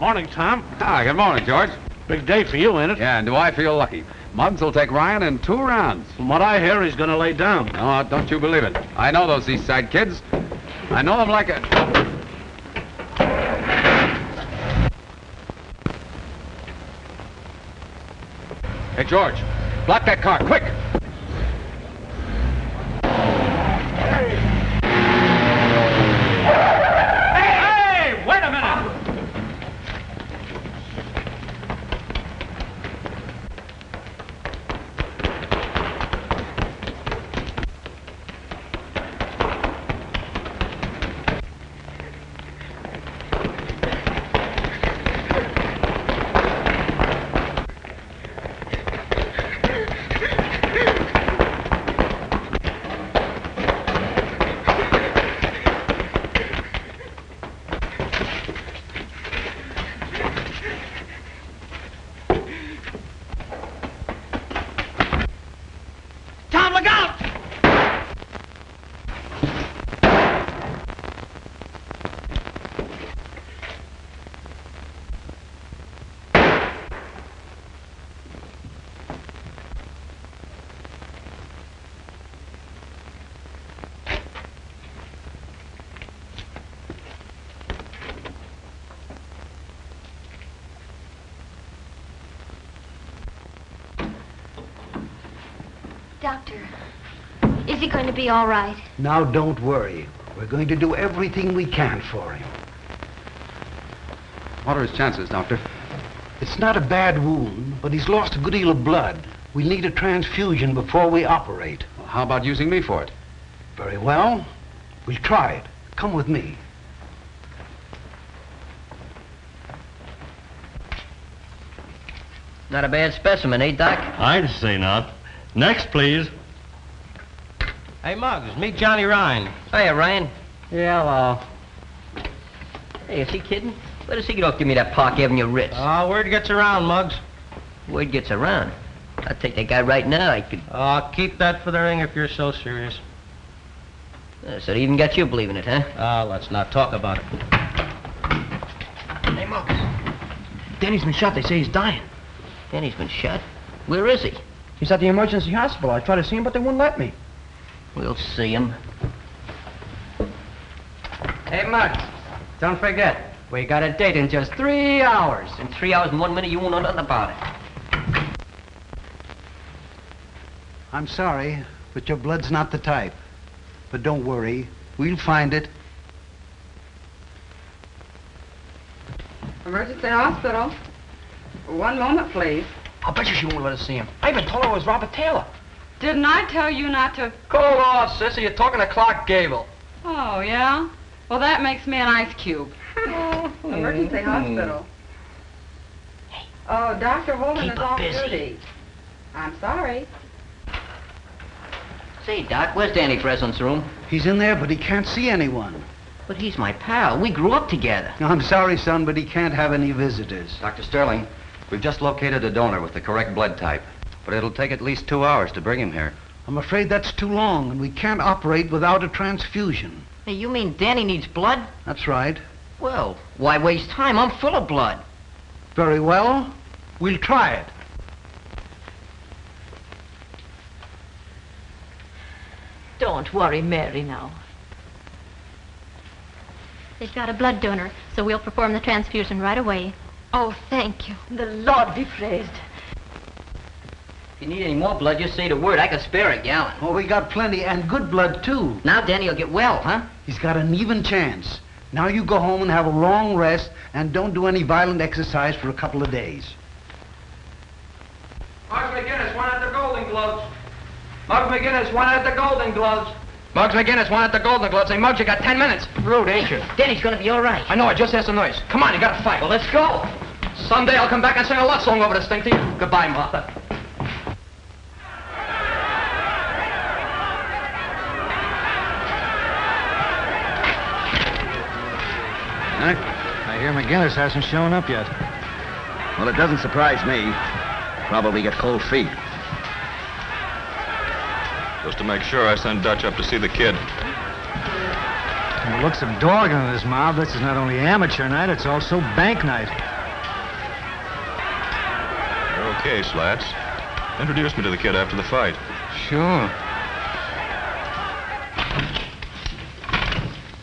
Morning, Tom. Ah, good morning, George. Big day for you, ain't it? Yeah, and do I feel lucky? Muggs will take Ryan in 2 rounds. From what I hear, he's gonna lay down. No, don't you believe it. I know those East Side kids. I know them like a... Hey, George, block that car, quick! Hey, wait a minute! Doctor, is he going to be all right? Now, don't worry. We're going to do everything we can for him. What are his chances, Doctor? It's not a bad wound, but he's lost a good deal of blood. We'll need a transfusion before we operate. Well, how about using me for it? Very well. We'll try it. Come with me. Not a bad specimen, eh, Doc? I'd say not. Next, please. Hey, Muggs, meet Johnny Ryan. Hiya, Ryan. Yeah, hello. Hey, is he kidding? Let us see you don't give me that Park Avenue Ritz. Word gets around, Muggs. Word gets around. I'll take that guy right now. I could... Keep that for the ring if you're so serious. So they even got you believing it, huh? Let's not talk about it. Hey, Muggs. Danny's been shot. They say he's dying. Danny's been shot? Where is he? He's at the emergency hospital. I tried to see him, but they wouldn't let me. We'll see him. Hey, Muggs, don't forget, we got a date in just 3 hours. In 3 hours and 1 minute, you won't know nothing about it. I'm sorry, but your blood's not the type. But don't worry, we'll find it. Emergency hospital. 1 moment, please. I'll bet you she won't let us see him. I even told her it was Robert Taylor. Didn't I tell you not to... Go off, sissy. You're talking to Clark Gable. Oh, yeah? Well, that makes me an ice cube. Emergency hospital. Hey. Oh, Dr. Holden is off busy. duty. I'm sorry. Say, Doc, where's Danny Breslin's room? He's in there, but he can't see anyone. But he's my pal. We grew up together. I'm sorry, son, but he can't have any visitors. Dr. Sterling, we've just located a donor with the correct blood type. But it'll take at least 2 hours to bring him here. I'm afraid that's too long, and we can't operate without a transfusion. Hey, you mean Danny needs blood? That's right. Well, why waste time? I'm full of blood. Very well. We'll try it. Don't worry, Mary, now. They've got a blood donor, so we'll perform the transfusion right away. Oh, thank you. The Lord be praised. If you need any more blood, just say the word. I can spare a gallon. Oh, we got plenty, and good blood, too. Now Danny will get well, huh? He's got an even chance. Now you go home and have a long rest, and don't do any violent exercise for a couple of days. Muggs McGinnis won at the Golden Gloves. Muggs McGinnis won at the Golden Gloves. Muggs McGinnis won at the Golden Gloves. Say, Muggs, you got 10 minutes. Rude, ain't you? Danny's gonna be all right. I know, I just heard some noise. Come on, you gotta fight. Well, let's go. Someday I'll come back and sing a love song over this thing to you. Goodbye, Martha. I hear McGinnis hasn't shown up yet. Well, it doesn't surprise me. Probably got cold feet. Just to make sure, I sent Dutch up to see the kid. From the looks of Dorgan in his mouth, this is not only amateur night, it's also bank night. You're okay, Slats. Introduce me to the kid after the fight. Sure.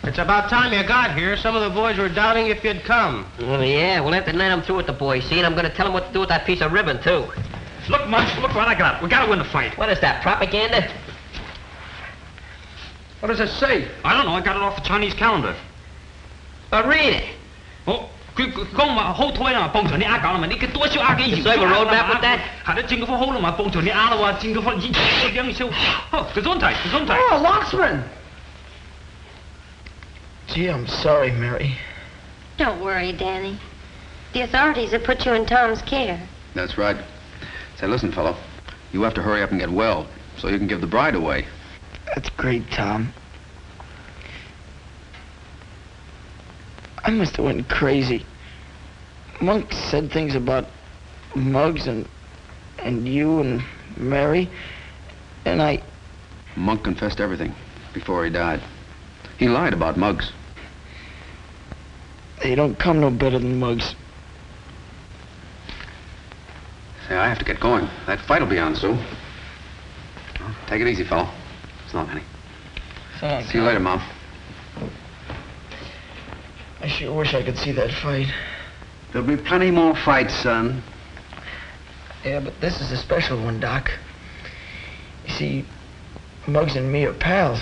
It's about time you got here. Some of the boys were doubting if you'd come. Well, yeah, well, after tonight I'm through with the boys, see, and I'm gonna tell them what to do with that piece of ribbon, too. Look, Muggs, look what I got. We gotta win the fight. What is that, propaganda? What does it say? I don't know. I got it off the Chinese calendar. Read it. Oh, 講話好台啦，幫助你啱講啦嘛，你嘅多少啱嘅意思？ So you have a roadmap with that? 係啦，政府好啦嘛，幫助你啱啦喎，政府兩少。哦，Gesundheit. Oh, Locksman. Gee, I'm sorry, Mary. Don't worry, Danny. The authorities have put you in Tom's care. That's right. Say, listen, fellow, you have to hurry up and get well so you can give the bride away. That's great, Tom. I must have went crazy. Monk said things about Muggs and you and Mary, and I... Monk confessed everything before he died. He lied about Muggs. They don't come no better than Muggs. Say, I have to get going. That fight will be on soon. Well, take it easy, fellow. So long, honey. So long, See you later, Mom. I sure wish I could see that fight. There'll be plenty more fights, son. Yeah, but this is a special one, Doc. You see, Muggs and me are pals.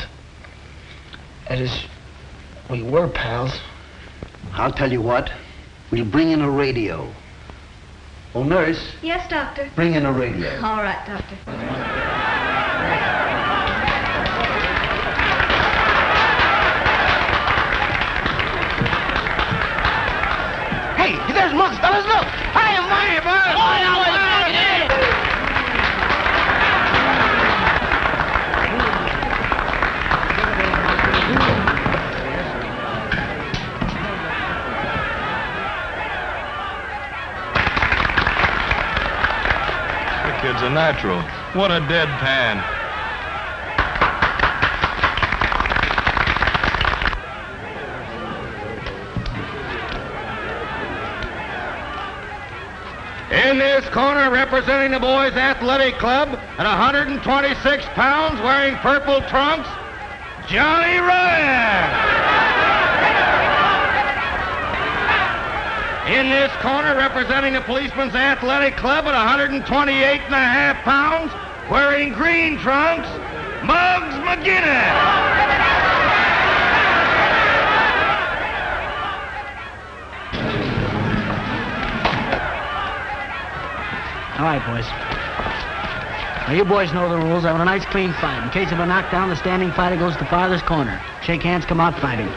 That is, we were pals. I'll tell you what. We'll bring in a radio. Oh, nurse, Yes, Doctor. bring in a radio. All right, Doctor. Hey, there's Muggs, fellas, look. Hi, am bud. Oh, now, The kid's a natural. What a deadpan. In this corner, representing the boys' athletic club at 126 pounds, wearing purple trunks, Johnny Ryan. In this corner, representing the policeman's athletic club at 128 and a half pounds, wearing green trunks, Muggs McGinnis. All right, boys. Now, you boys know the rules. I want a nice, clean fight. In case of a knockdown, the standing fighter goes to the farthest corner. Shake hands, come out fighting.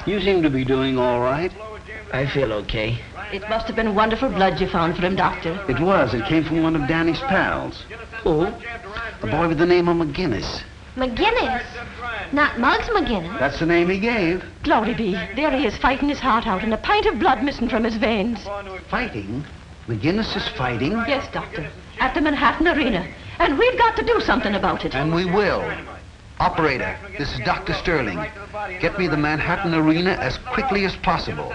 You seem to be doing all right. I feel okay. It must have been wonderful blood you found for him, Doctor. It was. It came from one of Danny's pals. Who? A boy with the name of McGinnis. McGinnis. Not Muggs McGinnis. That's the name he gave. Glory be. There he is fighting his heart out and a pint of blood missing from his veins. Fighting? McGinnis is fighting? Yes, Doctor. At the Manhattan Arena. And we've got to do something about it. And we will. Operator, this is Dr. Sterling. Get me the Manhattan Arena as quickly as possible.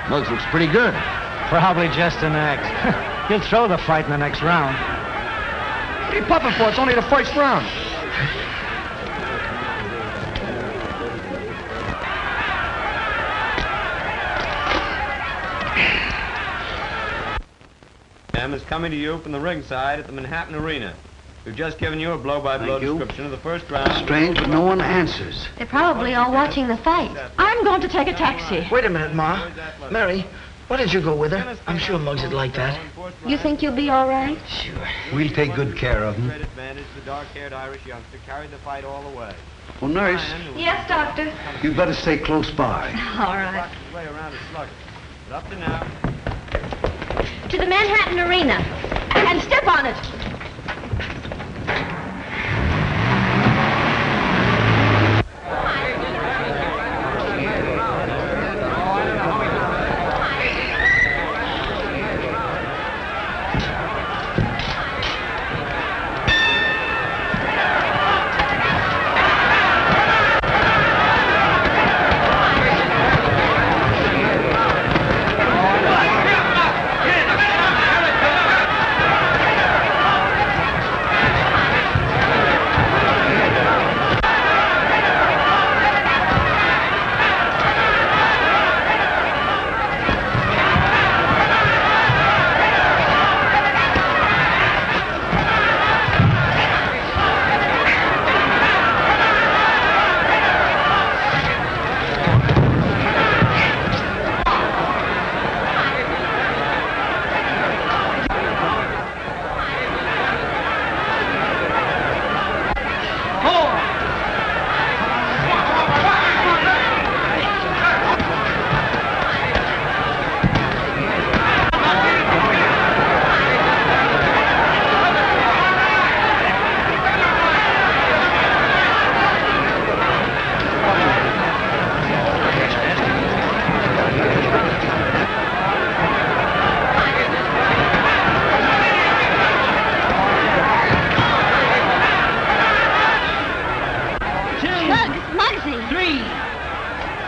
Muggs looks pretty good. Probably just an act. He'll throw the fight in the next round. What are you puffing for? It's only the first round. Is coming to you from the ringside at the Manhattan Arena. We've just given you a blow-by-blow description of the first round. Strange, but no one answers. They're probably all watching the fight. I'm going to take a taxi. Wait a minute, Ma. Mary, why don't you go with her? I'm sure Muggs would like that. You think you'll be all right? Sure. We'll take good care of him. Advantage, the dark-haired Irish youngster carried the fight all the way. Well, nurse, Yes, Doctor. you'd better stay close by. All right. Way around is sluggish. But up to now, To the Manhattan Arena. And step on it.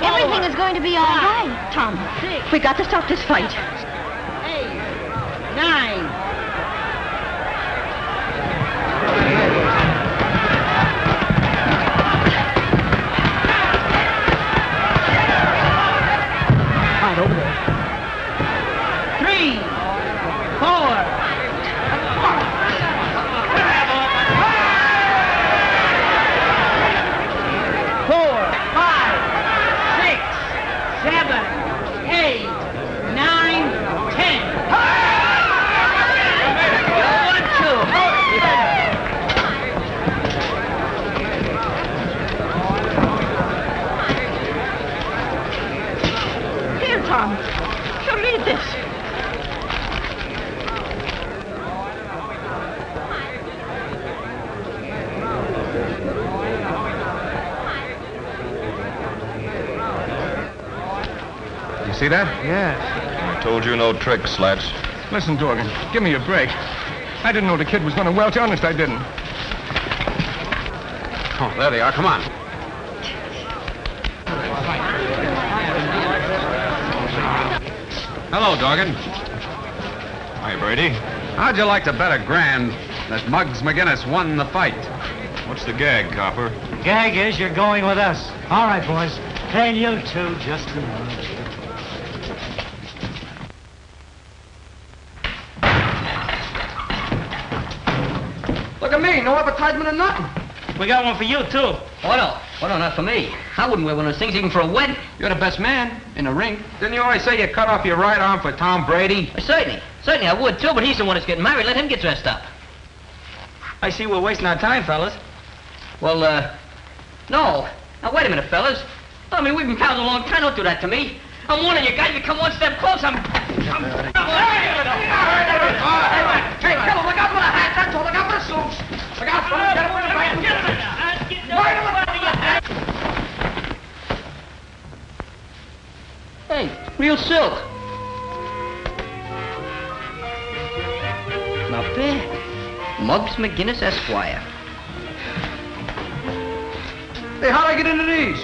Everything is going to be all right. Tom, we got to stop this fight. 8, 9. Right over there. 3, 4. Tom, so read this. You see that? Yes. I told you no tricks, Slatch. Listen, Dorgan, give me a break. I didn't know the kid was going to welch. Honest, I didn't. Oh, there they are. Come on. Hello, Dorgan. Hi, Brady. How'd you like to bet $1,000 that Muggs McGinnis won the fight? What's the gag, Copper? Gag is you're going with us. All right, boys. And you two, just a minute. Look at me, no advertisement or nothing. We got one for you, too. Oh, no. Oh, no, not for me. I wouldn't wear one of those things even for a wedding. You're the best man in the ring. Didn't you always say you cut off your right arm for Tom Brady? Certainly. Certainly I would, too, but he's the one that's getting married. Let him get dressed up. I see we're wasting our time, fellas. Well, no. Now, wait a minute, fellas. I mean, we've been pals a long time. Don't do that to me. I'm warning you guys. If you come one step close, I'm... Hey, fellas, look out for the hats. That's all. Look out for the suits. Look out for them. Get them in the back. Get them. Hey, real silk. Not bad. Muggs McGinnis, Esquire. Hey, how'd I get into these?